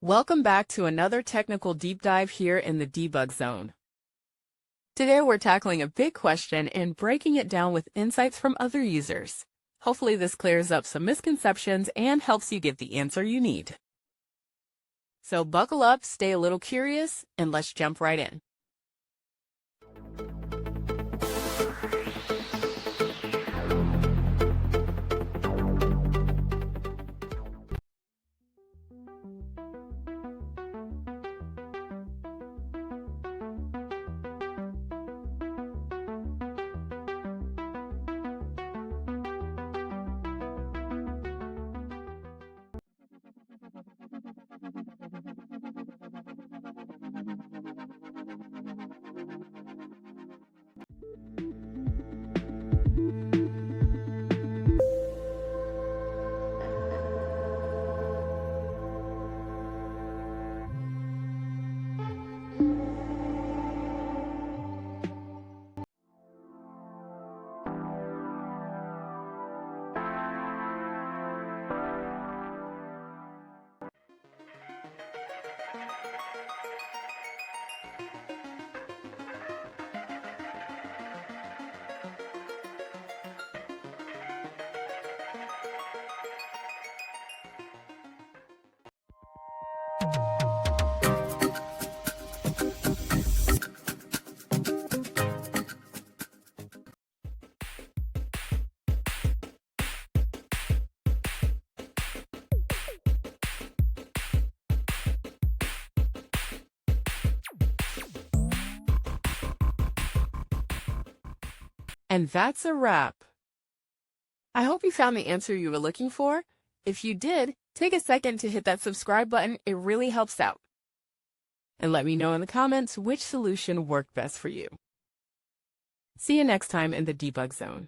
Welcome back to another technical deep dive here in the debug zone. Today we're tackling a big question and breaking it down with insights from other users. Hopefully this clears up some misconceptions and helps you get the answer you need. So buckle up, stay a little curious, and let's jump right in. And that's a wrap. I hope you found the answer you were looking for. If you did, take a second to hit that subscribe button. It really helps out. And let me know in the comments which solution worked best for you. See you next time in the debug zone.